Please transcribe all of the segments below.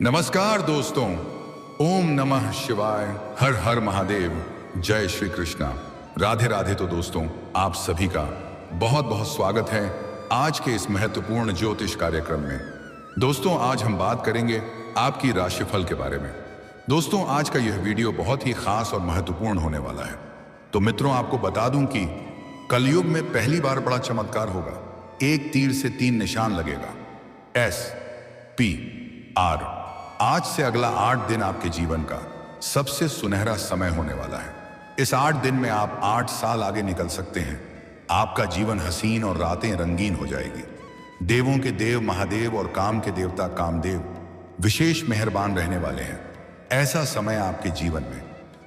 नमस्कार दोस्तों। ओम नमः शिवाय। हर हर महादेव। जय श्री कृष्णा। राधे राधे। तो दोस्तों, आप सभी का बहुत बहुत स्वागत है आज के इस महत्वपूर्ण ज्योतिष कार्यक्रम में। दोस्तों, आज हम बात करेंगे आपकी राशिफल के बारे में। दोस्तों, आज का यह वीडियो बहुत ही खास और महत्वपूर्ण होने वाला है। तो मित्रों, आपको बता दूं कि कलयुग में पहली बार बड़ा चमत्कार होगा। एक तीर से 3 निशान लगेगा, SPR। आज से अगला 8 दिन आपके जीवन का सबसे सुनहरा समय होने वाला है। इस 8 दिन में आप 8 साल आगे निकल सकते हैं। आपका जीवन हसीन और रातें रंगीन हो जाएगी। देवों के देव महादेव और काम के देवता कामदेव विशेष मेहरबान रहने वाले हैं। ऐसा समय आपके जीवन में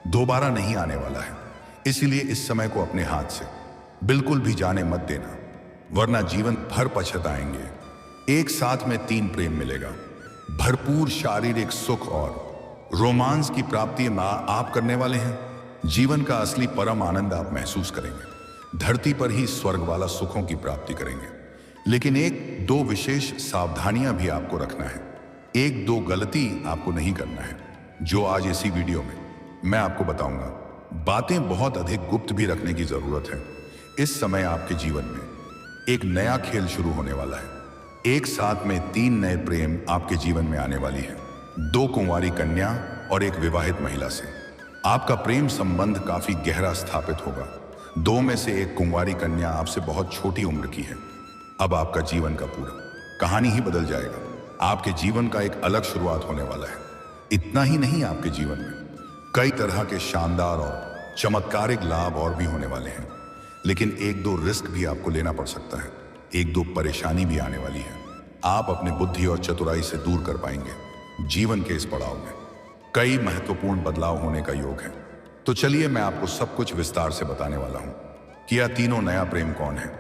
दोबारा नहीं आने वाला है। इसलिए इस समय को अपने हाथ से बिल्कुल भी जाने मत देना, वरना जीवन भर पछताएंगे। एक साथ में 3 प्रेम मिलेगा, भरपूर शारीरिक सुख और रोमांस की प्राप्ति आप करने वाले हैं। जीवन का असली परम आनंद आप महसूस करेंगे। धरती पर ही स्वर्ग वाला सुखों की प्राप्ति करेंगे। लेकिन 1-2 विशेष सावधानियां भी आपको रखना है। 1-2 गलती आपको नहीं करना है, जो आज इसी वीडियो में मैं आपको बताऊंगा। बातें बहुत अधिक गुप्त भी रखने की जरूरत है। इस समय आपके जीवन में एक नया खेल शुरू होने वाला है। एक साथ में 3 नए प्रेम आपके जीवन में आने वाली है। 2 कुंवारी कन्या और 1 विवाहित महिला से आपका प्रेम संबंध काफी गहरा स्थापित होगा। 2 में से 1 कुंवारी कन्या आपसे बहुत छोटी उम्र की है। अब आपका जीवन का पूरा कहानी ही बदल जाएगा। आपके जीवन का एक अलग शुरुआत होने वाला है। इतना ही नहीं, आपके जीवन में कई तरह के शानदार और चमत्कारिक लाभ और भी होने वाले हैं। लेकिन 1-2 रिस्क भी आपको लेना पड़ सकता है। 1-2 परेशानी भी आने वाली है। आप अपनी बुद्धि और चतुराई से दूर कर पाएंगे। जीवन के इस पड़ाव में कई महत्वपूर्ण बदलाव होने का योग है। तो चलिए, मैं आपको सब कुछ विस्तार से बताने वाला हूं कि यह तीनों नया प्रेम कौन है,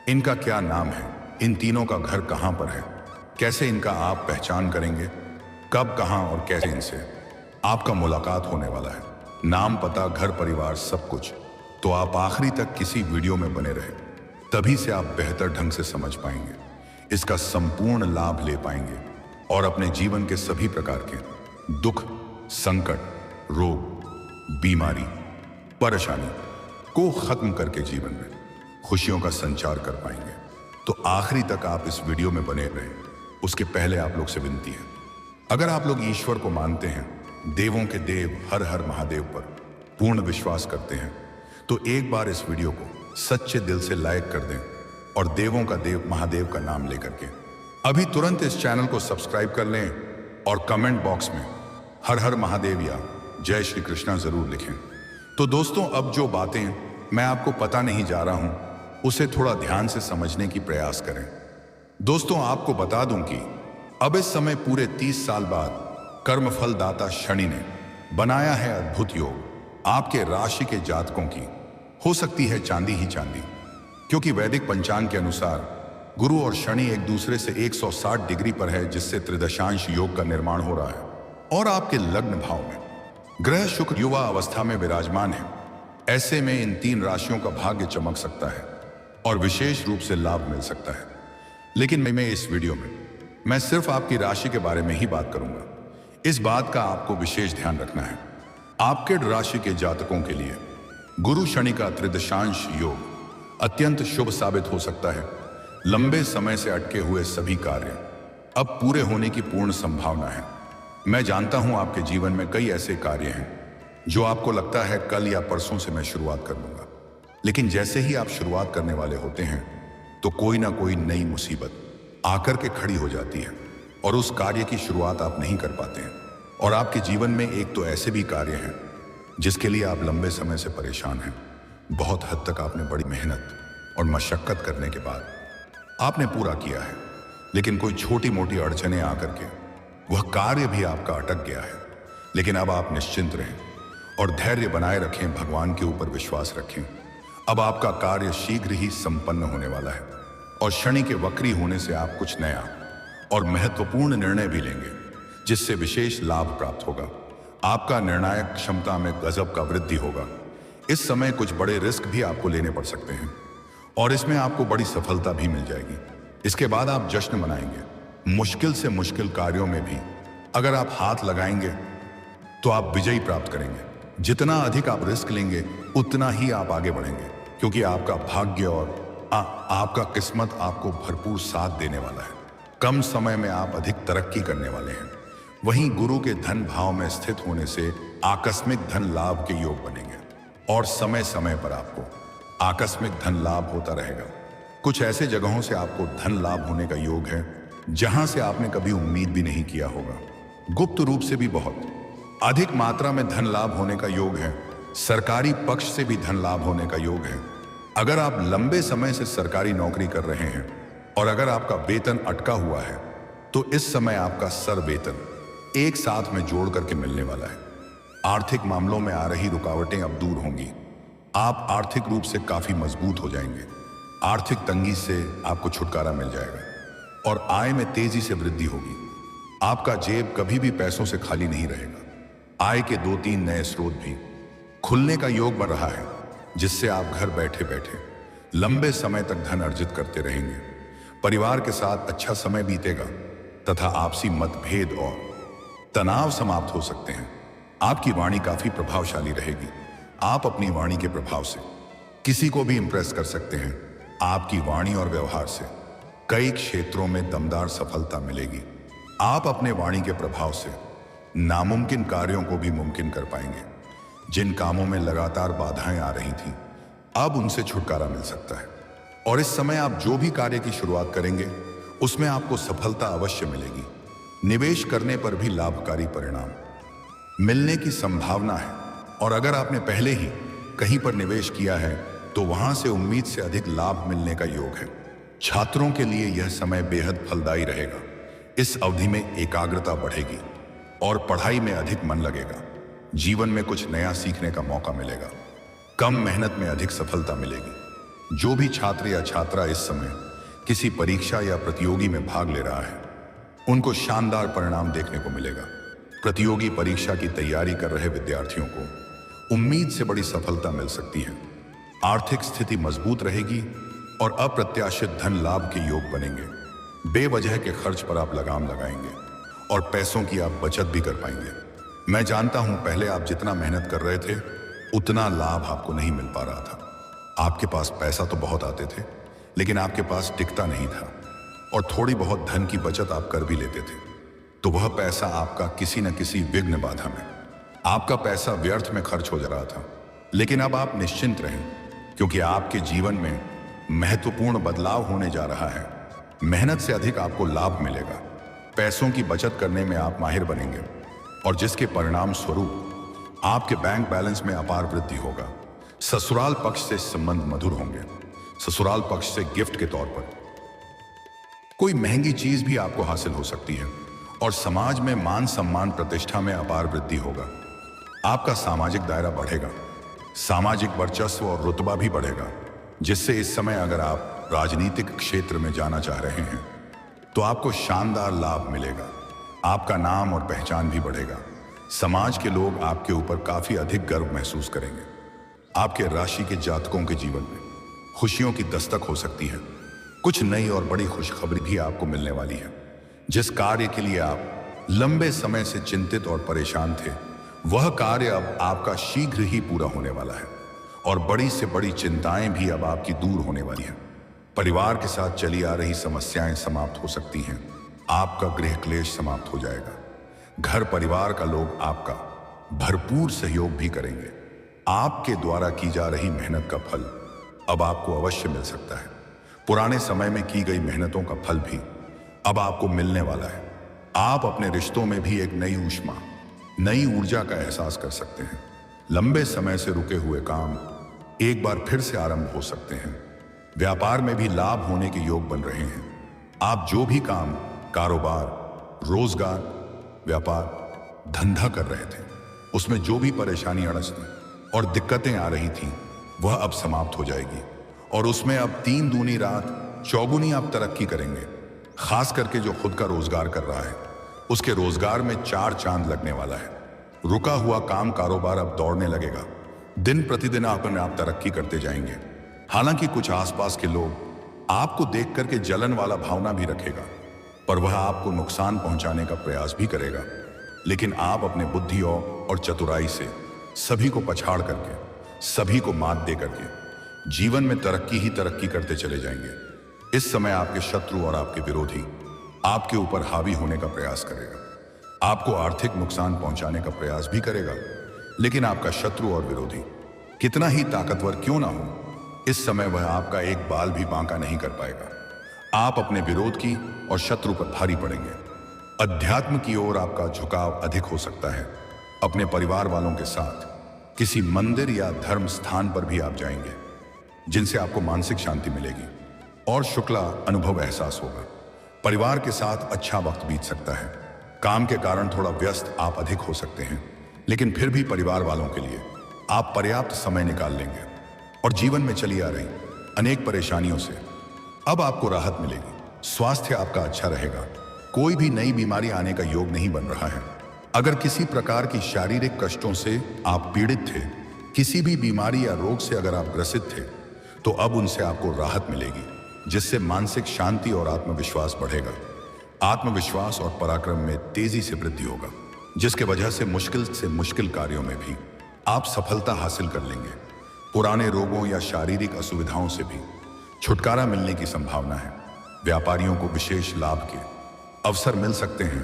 इनका क्या नाम है, इन तीनों का घर कहां पर है, कैसे इनका आप पहचान करेंगे, कब, कहां और कैसे इनसे आपका मुलाकात होने वाला है। नाम, पता, घर परिवार, सब कुछ। तो आप आखिरी तक किसी वीडियो में बने रहे, तभी से आप बेहतर ढंग से समझ पाएंगे, इसका संपूर्ण लाभ ले पाएंगे और अपने जीवन के सभी प्रकार के दुख, संकट, रोग, बीमारी, परेशानी को खत्म करके जीवन में खुशियों का संचार कर पाएंगे। तो आखिरी तक आप इस वीडियो में बने रहें। उसके पहले आप लोग से विनती है, अगर आप लोग ईश्वर को मानते हैं, देवों के देव हर हर महादेव पर पूर्ण विश्वास करते हैं, तो एक बार इस वीडियो को सच्चे दिल से लाइक कर दें और देवों का देव महादेव का नाम लेकर के अभी तुरंत इस चैनल को सब्सक्राइब कर लें और कमेंट बॉक्स में हर हर महादेव या जय श्री कृष्णा जरूर लिखें। तो दोस्तों, अब जो बातें मैं आपको पता नहीं जा रहा हूं, उसे थोड़ा ध्यान से समझने की प्रयास करें। दोस्तों, आपको बता दूं कि अब इस समय पूरे 30 साल बाद कर्मफल दाता शनि ने बनाया है अद्भुत योग। आपके राशि के जातकों की हो सकती है चांदी ही चांदी, क्योंकि वैदिक पंचांग के अनुसार गुरु और शनि एक दूसरे से 160 डिग्री पर है, जिससे त्रिदशांश योग का निर्माण हो रहा है। और आपके लग्न भाव में ग्रह शुक्र युवा अवस्था में विराजमान है। ऐसे में इन 3 राशियों का भाग्य चमक सकता है और विशेष रूप से लाभ मिल सकता है। लेकिन मैं इस वीडियो में मैं सिर्फ आपकी राशि के बारे में ही बात करूंगा। इस बात का आपको विशेष ध्यान रखना है, आपके राशि के जातकों के लिए गुरु शनि का त्रिदशांश योग अत्यंत शुभ साबित हो सकता है। लंबे समय से अटके हुए सभी कार्य अब पूरे होने की पूर्ण संभावना है। मैं जानता हूं आपके जीवन में कई ऐसे कार्य हैं जो आपको लगता है कल या परसों से मैं शुरुआत कर लूंगा, लेकिन जैसे ही आप शुरुआत करने वाले होते हैं तो कोई ना कोई नई मुसीबत आकर के खड़ी हो जाती है और उस कार्य की शुरुआत आप नहीं कर पाते हैं। और आपके जीवन में एक तो ऐसे भी कार्य हैं जिसके लिए आप लंबे समय से परेशान हैं। बहुत हद तक आपने बड़ी मेहनत और मशक्कत करने के बाद आपने पूरा किया है, लेकिन कोई छोटी मोटी अड़चनें आकर के वह कार्य भी आपका अटक गया है। लेकिन अब आप निश्चिंत रहें और धैर्य बनाए रखें, भगवान के ऊपर विश्वास रखें। अब आपका कार्य शीघ्र ही संपन्न होने वाला है और शनि के वक्री होने से आप कुछ नया और महत्वपूर्ण निर्णय भी लेंगे, जिससे विशेष लाभ प्राप्त होगा। आपका निर्णायक क्षमता में गजब का वृद्धि होगा। इस समय कुछ बड़े रिस्क भी आपको लेने पड़ सकते हैं और इसमें आपको बड़ी सफलता भी मिल जाएगी। इसके बाद आप जश्न मनाएंगे। मुश्किल से मुश्किल कार्यों में भी अगर आप हाथ लगाएंगे तो आप विजयी प्राप्त करेंगे। जितना अधिक आप रिस्क लेंगे उतना ही आप आगे बढ़ेंगे, क्योंकि आपका भाग्य और आपका किस्मत आपको भरपूर साथ देने वाला है। कम समय में आप अधिक तरक्की करने वाले हैं। वहीं गुरु के धन भाव में स्थित होने से आकस्मिक धन लाभ के योग बनेंगे और समय समय पर आपको आकस्मिक धन लाभ होता रहेगा। कुछ ऐसे जगहों से आपको धन लाभ होने का योग है जहां से आपने कभी उम्मीद भी नहीं किया होगा। गुप्त रूप से भी बहुत अधिक मात्रा में धन लाभ होने का योग है। सरकारी पक्ष से भी धन लाभ होने का योग है। अगर आप लंबे समय से सरकारी नौकरी कर रहे हैं और अगर आपका वेतन अटका हुआ है तो इस समय आपका सर वेतन एक साथ में जोड़ करके मिलने वाला है। आर्थिक मामलों में आ रही रुकावटें अब दूर होंगी। आप आर्थिक रूप से काफी मजबूत हो जाएंगे। आर्थिक तंगी से आपको छुटकारा मिल जाएगा और आय में तेजी से वृद्धि होगी। आपका जेब कभी भी पैसों से खाली नहीं रहेगा। आय के 2-3 नए स्रोत भी खुलने का योग बन रहा है, जिससे आप घर बैठे बैठे लंबे समय तक धन अर्जित करते रहेंगे। परिवार के साथ अच्छा समय बीतेगा तथा आपसी मतभेद और तनाव समाप्त हो सकते हैं। आपकी वाणी काफी प्रभावशाली रहेगी। आप अपनी वाणी के प्रभाव से किसी को भी इंप्रेस कर सकते हैं। आपकी वाणी और व्यवहार से कई क्षेत्रों में दमदार सफलता मिलेगी। आप अपने वाणी के प्रभाव से नामुमकिन कार्यों को भी मुमकिन कर पाएंगे। जिन कामों में लगातार बाधाएं आ रही थीं, अब उनसे छुटकारा मिल सकता है और इस समय आप जो भी कार्य की शुरुआत करेंगे उसमें आपको सफलता अवश्य मिलेगी। निवेश करने पर भी लाभकारी परिणाम मिलने की संभावना है और अगर आपने पहले ही कहीं पर निवेश किया है तो वहां से उम्मीद से अधिक लाभ मिलने का योग है। छात्रों के लिए यह समय बेहद फलदायी रहेगा। इस अवधि में एकाग्रता बढ़ेगी और पढ़ाई में अधिक मन लगेगा। जीवन में कुछ नया सीखने का मौका मिलेगा। कम मेहनत में अधिक सफलता मिलेगी। जो भी छात्र या छात्रा इस समय किसी परीक्षा या प्रतियोगी में भाग ले रहा है उनको शानदार परिणाम देखने को मिलेगा। प्रतियोगी परीक्षा की तैयारी कर रहे विद्यार्थियों को उम्मीद से बड़ी सफलता मिल सकती है। आर्थिक स्थिति मजबूत रहेगी और अप्रत्याशित धन लाभ के योग बनेंगे। बेवजह के खर्च पर आप लगाम लगाएंगे और पैसों की आप बचत भी कर पाएंगे। मैं जानता हूं पहले आप जितना मेहनत कर रहे थे उतना लाभ आपको नहीं मिल पा रहा था। आपके पास पैसा तो बहुत आते थे लेकिन आपके पास टिकता नहीं था और थोड़ी बहुत धन की बचत आप कर भी लेते थे तो वह पैसा आपका किसी न किसी विघ्न बाधा में आपका पैसा व्यर्थ में खर्च हो जा रहा था। लेकिन अब आप निश्चिंत रहें, क्योंकि आपके जीवन में महत्वपूर्ण बदलाव होने जा रहा है। मेहनत से अधिक आपको लाभ मिलेगा। पैसों की बचत करने में आप माहिर बनेंगे और जिसके परिणाम स्वरूप आपके बैंक बैलेंस में अपार वृद्धि होगा। ससुराल पक्ष से संबंध मधुर होंगे। ससुराल पक्ष से गिफ्ट के तौर पर कोई महंगी चीज भी आपको हासिल हो सकती है और समाज में मान सम्मान प्रतिष्ठा में अपार वृद्धि होगा। आपका सामाजिक दायरा बढ़ेगा। सामाजिक वर्चस्व और रुतबा भी बढ़ेगा, जिससे इस समय अगर आप राजनीतिक क्षेत्र में जाना चाह रहे हैं तो आपको शानदार लाभ मिलेगा। आपका नाम और पहचान भी बढ़ेगा। समाज के लोग आपके ऊपर काफी अधिक गर्व महसूस करेंगे। आपके राशि के जातकों के जीवन में खुशियों की दस्तक हो सकती है। कुछ नई और बड़ी खुशखबरी भी आपको मिलने वाली है। जिस कार्य के लिए आप लंबे समय से चिंतित और परेशान थे वह कार्य अब आपका शीघ्र ही पूरा होने वाला है और बड़ी से बड़ी चिंताएं भी अब आपकी दूर होने वाली हैं। परिवार के साथ चली आ रही समस्याएं समाप्त हो सकती हैं। आपका गृह क्लेश समाप्त हो जाएगा। घर परिवार का लोग आपका भरपूर सहयोग भी करेंगे। आपके द्वारा की जा रही मेहनत का फल अब आपको अवश्य मिल सकता है। पुराने समय में की गई मेहनतों का फल भी अब आपको मिलने वाला है। आप अपने रिश्तों में भी एक नई ऊष्मा, नई ऊर्जा का एहसास कर सकते हैं। लंबे समय से रुके हुए काम एक बार फिर से आरंभ हो सकते हैं। व्यापार में भी लाभ होने के योग बन रहे हैं। आप जो भी काम, कारोबार, रोजगार, व्यापार, धंधा कर रहे थे उसमें जो भी परेशानी, अड़चनें और दिक्कतें आ रही थीं वह अब समाप्त हो जाएगी और उसमें अब 3 दूनी रात चौगुनी आप तरक्की करेंगे। खास करके जो खुद का रोजगार कर रहा है उसके रोजगार में 4 चांद लगने वाला है। रुका हुआ काम, कारोबार अब दौड़ने लगेगा। दिन प्रतिदिन आप तरक्की करते जाएंगे। हालांकि कुछ आसपास के लोग आपको देख करके जलन वाला भावना भी रखेगा। पर वह आपको नुकसान पहुंचाने का प्रयास भी करेगा। लेकिन आप अपने बुद्धि और चतुराई से सभी को पछाड़ करके, सभी को मात दे करके जीवन में तरक्की ही तरक्की करते चले जाएंगे। इस समय आपके शत्रु और आपके विरोधी आपके ऊपर हावी होने का प्रयास करेगा, आपको आर्थिक नुकसान पहुंचाने का प्रयास भी करेगा। लेकिन आपका शत्रु और विरोधी कितना ही ताकतवर क्यों ना हो, इस समय वह आपका एक बाल भी बांका नहीं कर पाएगा। आप अपने विरोध की और शत्रु पर भारी पड़ेंगे। अध्यात्म की ओर आपका झुकाव अधिक हो सकता है। अपने परिवार वालों के साथ किसी मंदिर या धर्म स्थान पर भी आप जाएंगे, जिनसे आपको मानसिक शांति मिलेगी और शुक्ला अनुभव एहसास होगा। परिवार के साथ अच्छा वक्त बीत सकता है। काम के कारण थोड़ा व्यस्त आप अधिक हो सकते हैं, लेकिन फिर भी परिवार वालों के लिए आप पर्याप्त समय निकाल लेंगे और जीवन में चली आ रही अनेक परेशानियों से अब आपको राहत मिलेगी। स्वास्थ्य आपका अच्छा रहेगा। कोई भी नई बीमारी आने का योग नहीं बन रहा है। अगर किसी प्रकार की शारीरिक कष्टों से आप पीड़ित थे, किसी भी बीमारी या रोग से अगर आप ग्रसित थे, तो अब उनसे आपको राहत मिलेगी, जिससे मानसिक शांति और आत्मविश्वास बढ़ेगा। आत्मविश्वास और पराक्रम में तेजी से वृद्धि होगा, जिसके वजह से मुश्किल कार्यों में भी आप सफलता हासिल कर लेंगे। पुराने रोगों या शारीरिक असुविधाओं से भी छुटकारा मिलने की संभावना है। व्यापारियों को विशेष लाभ के अवसर मिल सकते हैं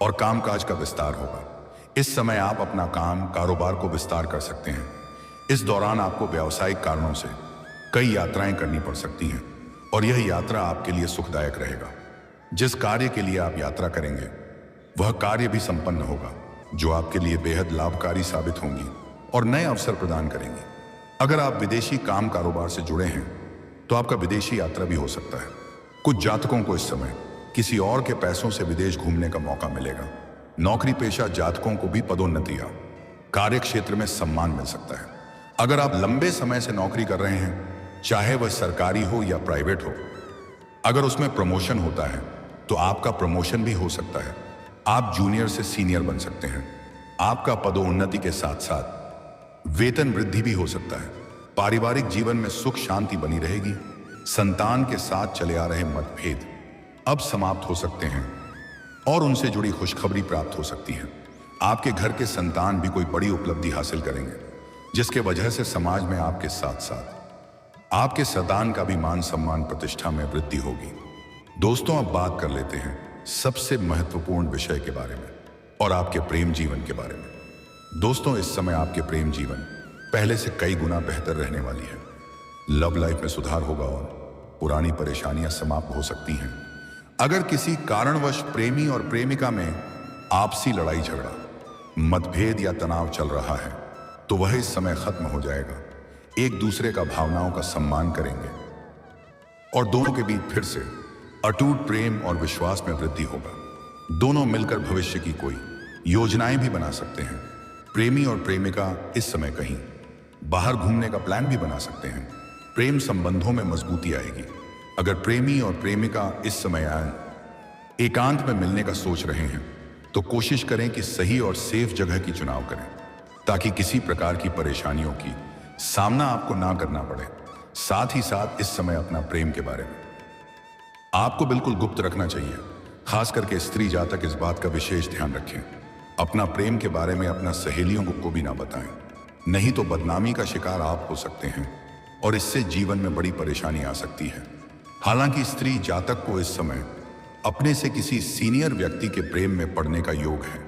और कामकाज का विस्तार होगा। इस समय आप अपना कारोबार को विस्तार कर सकते हैं। इस दौरान आपको व्यावसायिक कारणों से कई यात्राएं करनी पड़ सकती हैं और यह यात्रा आपके लिए सुखदायक रहेगा। जिस कार्य के लिए आप यात्रा करेंगे वह कार्य भी संपन्न होगा, जो आपके लिए बेहद लाभकारी साबित होंगी और नए अवसर प्रदान करेंगी। अगर आप विदेशी कारोबार से जुड़े हैं तो आपका विदेशी यात्रा भी हो सकता है। कुछ जातकों को इस समय किसी और के पैसों से विदेश घूमने का मौका मिलेगा। नौकरी पेशा जातकों को भी पदोन्नति या कार्य क्षेत्र में सम्मान मिल सकता है। अगर आप लंबे समय से नौकरी कर रहे हैं, चाहे वह सरकारी हो या प्राइवेट हो, अगर उसमें प्रमोशन होता है तो आपका प्रमोशन भी हो सकता है। आप जूनियर से सीनियर बन सकते हैं। आपका पदोन्नति के साथ साथ वेतन वृद्धि भी हो सकता है। पारिवारिक जीवन में सुख शांति बनी रहेगी। संतान के साथ चले आ रहे मतभेद अब समाप्त हो सकते हैं और उनसे जुड़ी खुशखबरी प्राप्त हो सकती है। आपके घर के संतान भी कोई बड़ी उपलब्धि हासिल करेंगे, जिसके वजह से समाज में आपके साथ साथ आपके संतान का भी मान सम्मान प्रतिष्ठा में वृद्धि होगी। दोस्तों, अब बात कर लेते हैं सबसे महत्वपूर्ण विषय के बारे में और आपके प्रेम जीवन के बारे में। दोस्तों, इस समय आपके प्रेम जीवन पहले से कई गुना बेहतर रहने वाली है। लव लाइफ में सुधार होगा और पुरानी परेशानियां समाप्त हो सकती हैं। अगर किसी कारणवश प्रेमी और प्रेमिका में आपसी लड़ाई झगड़ा, मतभेद या तनाव चल रहा है, तो वह इस समय खत्म हो जाएगा। एक दूसरे का भावनाओं का सम्मान करेंगे और दोनों के बीच फिर से अटूट प्रेम और विश्वास में वृद्धि होगा। दोनों मिलकर भविष्य की कोई योजनाएं भी बना सकते हैं। प्रेमी और प्रेमिका इस समय कहीं बाहर घूमने का प्लान भी बना सकते हैं। प्रेम संबंधों में मजबूती आएगी। अगर प्रेमी और प्रेमिका इस समय एकांत में मिलने का सोच रहे हैं, तो कोशिश करें कि सही और सेफ जगह की चुनाव करें, ताकि किसी प्रकार की परेशानियों की सामना आपको ना करना पड़े। साथ ही साथ इस समय अपना प्रेम के बारे में आपको बिल्कुल गुप्त रखना चाहिए। खास करके स्त्री जातक इस बात का विशेष ध्यान रखें। अपना प्रेम के बारे में अपना सहेलियों को भी ना बताएं, नहीं तो बदनामी का शिकार आप हो सकते हैं और इससे जीवन में बड़ी परेशानी आ सकती है। हालांकि स्त्री जातक को इस समय अपने से किसी सीनियर व्यक्ति के प्रेम में पड़ने का योग है।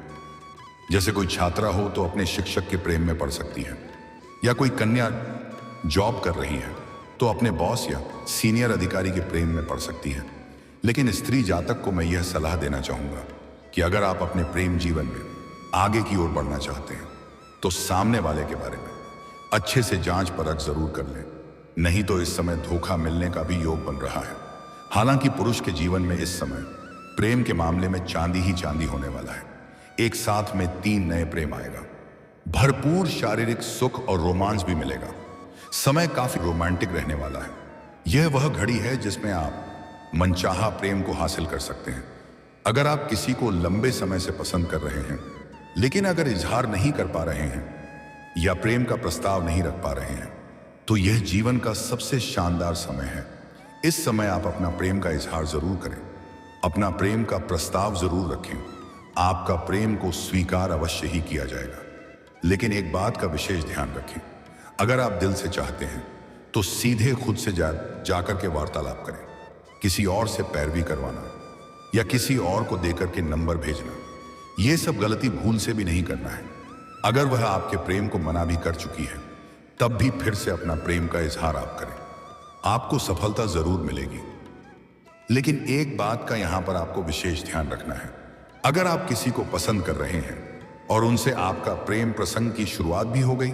जैसे कोई छात्रा हो तो अपने शिक्षक के प्रेम में पड़ सकती है, या कोई कन्या जॉब कर रही है तो अपने बॉस या सीनियर अधिकारी के प्रेम में पड़ सकती है। लेकिन स्त्री जातक को मैं यह सलाह देना चाहूंगा कि अगर आप अपने प्रेम जीवन में आगे की ओर बढ़ना चाहते हैं, तो सामने वाले के बारे में अच्छे से जांच परख जरूर कर लें, नहीं तो इस समय धोखा मिलने का भी योग बन रहा है। हालांकि पुरुष के जीवन में इस समय प्रेम के मामले में चांदी ही चांदी होने वाला है। एक साथ में 3 नए प्रेम आएगा। भरपूर शारीरिक सुख और रोमांस भी मिलेगा। समय काफी रोमांटिक रहने वाला है। यह वह घड़ी है जिसमें आप मनचाहा प्रेम को हासिल कर सकते हैं। अगर आप किसी को लंबे समय से पसंद कर रहे हैं, लेकिन अगर इजहार नहीं कर पा रहे हैं या प्रेम का प्रस्ताव नहीं रख पा रहे हैं, तो यह जीवन का सबसे शानदार समय है। इस समय आप अपना प्रेम का इजहार जरूर करें। अपना प्रेम का प्रस्ताव जरूर रखें। आपका प्रेम को स्वीकार अवश्य ही किया जाएगा। लेकिन एक बात का विशेष ध्यान रखें, अगर आप दिल से चाहते हैं तो सीधे खुद से जाकर के वार्तालाप करें। किसी और से पैरवी करवाना या किसी और को देकर के नंबर भेजना, यह सब गलती भूल से भी नहीं करना है। अगर वह आपके प्रेम को मना भी कर चुकी है, तब भी फिर से अपना प्रेम का इजहार आप करें। आपको सफलता जरूर मिलेगी। लेकिन एक बात का यहां पर आपको विशेष ध्यान रखना है, अगर आप किसी को पसंद कर रहे हैं और उनसे आपका प्रेम प्रसंग की शुरुआत भी हो गई,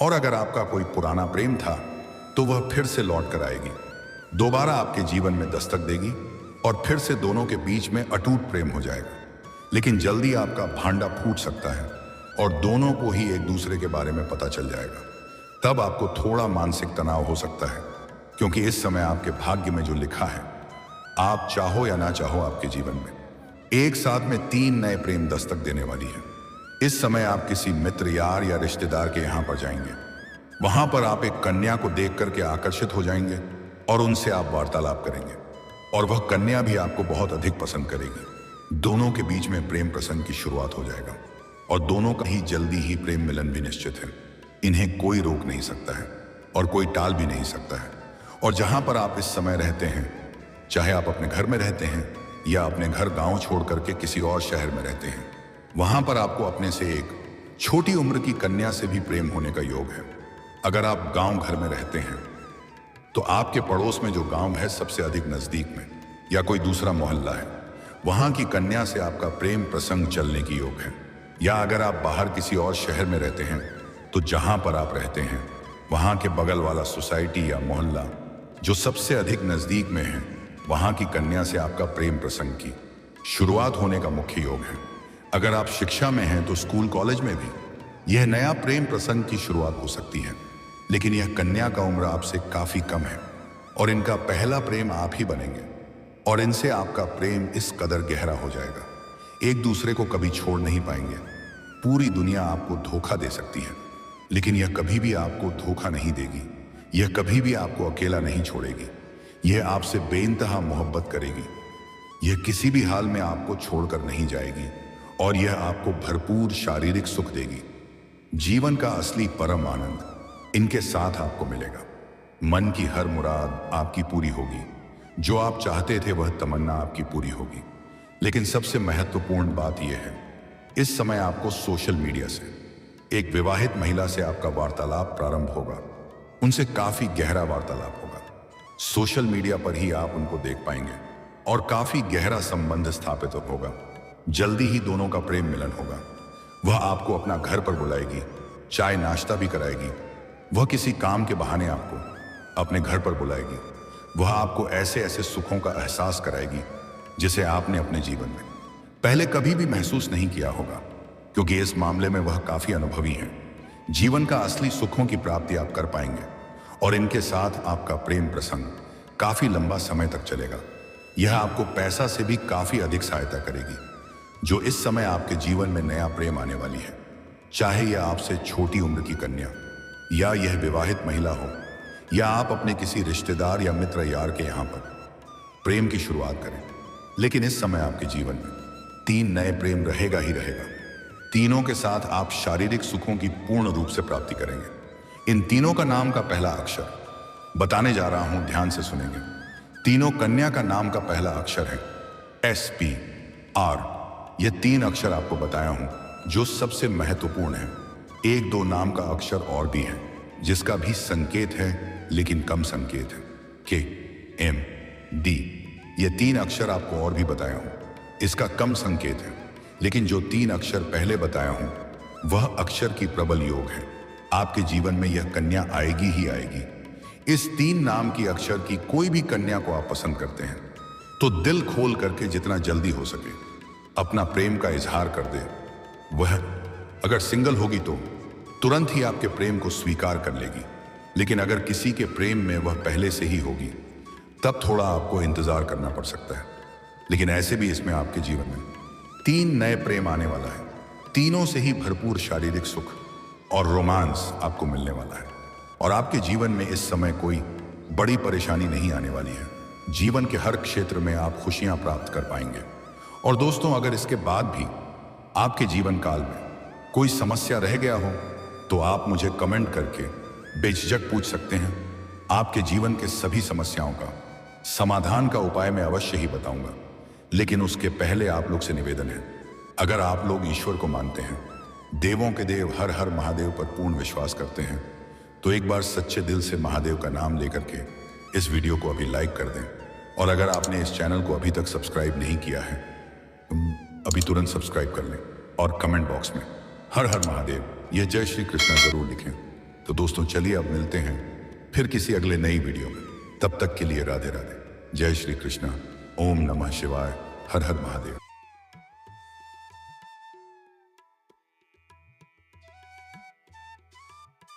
और अगर आपका कोई पुराना प्रेम था तो वह फिर से लौट कर आएगी, दोबारा आपके जीवन में दस्तक देगी और फिर से दोनों के बीच में अटूट प्रेम हो जाएगा। लेकिन जल्दी आपका भांडा फूट सकता है और दोनों को ही एक दूसरे के बारे में पता चल जाएगा। तब आपको थोड़ा मानसिक तनाव हो सकता है, क्योंकि इस समय आपके भाग्य में जो लिखा है, आप चाहो या ना चाहो, आपके जीवन में एक साथ में 3 नए प्रेम दस्तक देने वाली है। इस समय आप किसी मित्र, यार या रिश्तेदार के यहां पर जाएंगे। वहां पर आप एक कन्या को देख करके आकर्षित हो जाएंगे और उनसे आप वार्तालाप करेंगे, और वह कन्या भी आपको बहुत अधिक पसंद करेगी। दोनों के बीच में प्रेम प्रसंग की शुरुआत हो जाएगा और दोनों का ही जल्दी ही प्रेम मिलन भी निश्चित है। इन्हें कोई रोक नहीं सकता है और कोई टाल भी नहीं सकता है। और जहां पर आप इस समय रहते हैं, चाहे आप अपने घर में रहते हैं या अपने घर गांव छोड़ करके किसी और शहर में रहते हैं, वहां पर आपको अपने से एक छोटी उम्र की कन्या से भी प्रेम होने का योग है। अगर आप गांव घर में रहते हैं तो आपके पड़ोस में जो गांव है सबसे अधिक नजदीक में, या कोई दूसरा मोहल्ला है, वहां की कन्या से आपका प्रेम प्रसंग चलने की योग है। या अगर आप बाहर किसी और शहर में रहते हैं तो जहां पर आप रहते हैं वहां के बगल वाला सोसाइटी या मोहल्ला जो सबसे अधिक नजदीक में है, वहां की कन्या से आपका प्रेम प्रसंग की शुरुआत होने का मुख्य योग है। अगर आप शिक्षा में हैं तो स्कूल कॉलेज में भी यह नया प्रेम प्रसंग की शुरुआत हो सकती है। लेकिन यह कन्या का उम्र आपसे काफी कम है और इनका पहला प्रेम आप ही बनेंगे, और इनसे आपका प्रेम इस कदर गहरा हो जाएगा, एक दूसरे को कभी छोड़ नहीं पाएंगे। पूरी दुनिया आपको धोखा दे सकती है, लेकिन यह कभी भी आपको धोखा नहीं देगी। यह कभी भी आपको अकेला नहीं छोड़ेगी। यह आपसे बेइंतहा मोहब्बत करेगी। यह किसी भी हाल में आपको छोड़कर नहीं जाएगी और यह आपको भरपूर शारीरिक सुख देगी। जीवन का असली परम आनंद इनके साथ आपको मिलेगा। मन की हर मुराद आपकी पूरी होगी। जो आप चाहते थे वह तमन्ना आपकी पूरी होगी। लेकिन सबसे महत्वपूर्ण बात यह है, इस समय आपको सोशल मीडिया से एक विवाहित महिला से आपका वार्तालाप प्रारंभ होगा। उनसे काफी गहरा वार्तालाप होगा। सोशल मीडिया पर ही आप उनको देख पाएंगे और काफी गहरा संबंध स्थापित होगा। जल्दी ही दोनों का प्रेम मिलन होगा। वह आपको अपना घर पर बुलाएगी, चाय नाश्ता भी कराएगी। वह किसी काम के बहाने आपको अपने घर पर बुलाएगी। वह आपको ऐसे ऐसे सुखों का एहसास कराएगी जिसे आपने अपने जीवन में पहले कभी भी महसूस नहीं किया होगा, क्योंकि इस मामले में वह काफी अनुभवी है। जीवन का असली सुखों की प्राप्ति आप कर पाएंगे और इनके साथ आपका प्रेम प्रसंग काफी लंबा समय तक चलेगा। यह आपको पैसा से भी काफी अधिक सहायता करेगी, जो इस समय आपके जीवन में नया प्रेम आने वाली है। चाहे यह आपसे छोटी उम्र की कन्या या यह विवाहित महिला हो, या आप अपने किसी रिश्तेदार या मित्र यार के यहां पर प्रेम की शुरुआत करें। लेकिन इस समय आपके जीवन में 3 नए प्रेम रहेगा ही रहेगा। तीनों के साथ आप शारीरिक सुखों की पूर्ण रूप से प्राप्ति करेंगे। इन तीनों का नाम का पहला अक्षर बताने जा रहा हूं, ध्यान से सुनेंगे। तीनों कन्या का नाम का पहला अक्षर है SPR। ये 3 अक्षर आपको बताया हूं जो सबसे महत्वपूर्ण है। 1-2 नाम का अक्षर और भी है जिसका भी संकेत है, लेकिन कम संकेत है। KMD, ये 3 अक्षर आपको और भी बताया हूं, इसका कम संकेत है। लेकिन जो 3 अक्षर पहले बताया हूं वह अक्षर की प्रबल योग है। आपके जीवन में यह कन्या आएगी ही आएगी। इस 3 नाम की अक्षर की कोई भी कन्या को आप पसंद करते हैं तो दिल खोल करके जितना जल्दी हो सके अपना प्रेम का इजहार कर दे। वह अगर सिंगल होगी तो तुरंत ही आपके प्रेम को स्वीकार कर लेगी, लेकिन अगर किसी के प्रेम में वह पहले से ही होगी तब थोड़ा आपको इंतजार करना पड़ सकता है। लेकिन ऐसे भी इसमें आपके जीवन में 3 नए प्रेम आने वाला है। तीनों से ही भरपूर शारीरिक सुख और रोमांस आपको मिलने वाला है और आपके जीवन में इस समय कोई बड़ी परेशानी नहीं आने वाली है। जीवन के हर क्षेत्र में आप खुशियां प्राप्त कर पाएंगे। और दोस्तों, अगर इसके बाद भी आपके जीवन काल में कोई समस्या रह गया हो तो आप मुझे कमेंट करके बेझिझक पूछ सकते हैं। आपके जीवन के सभी समस्याओं का समाधान का उपाय मैं अवश्य ही बताऊंगा। लेकिन उसके पहले आप लोग से निवेदन है, अगर आप लोग ईश्वर को मानते हैं, देवों के देव हर हर महादेव पर पूर्ण विश्वास करते हैं, तो एक बार सच्चे दिल से महादेव का नाम लेकर के इस वीडियो को अभी लाइक कर दें। और अगर आपने इस चैनल को अभी तक सब्सक्राइब नहीं किया है तो अभी तुरंत सब्सक्राइब कर लें और कमेंट बॉक्स में हर हर महादेव यह जय श्री कृष्णा जरूर लिखें। तो दोस्तों, चलिए अब मिलते हैं फिर किसी अगले नई वीडियो में। तब तक के लिए राधे राधे, जय श्री कृष्णा, ओम नमः शिवाय, हर हर महादेव।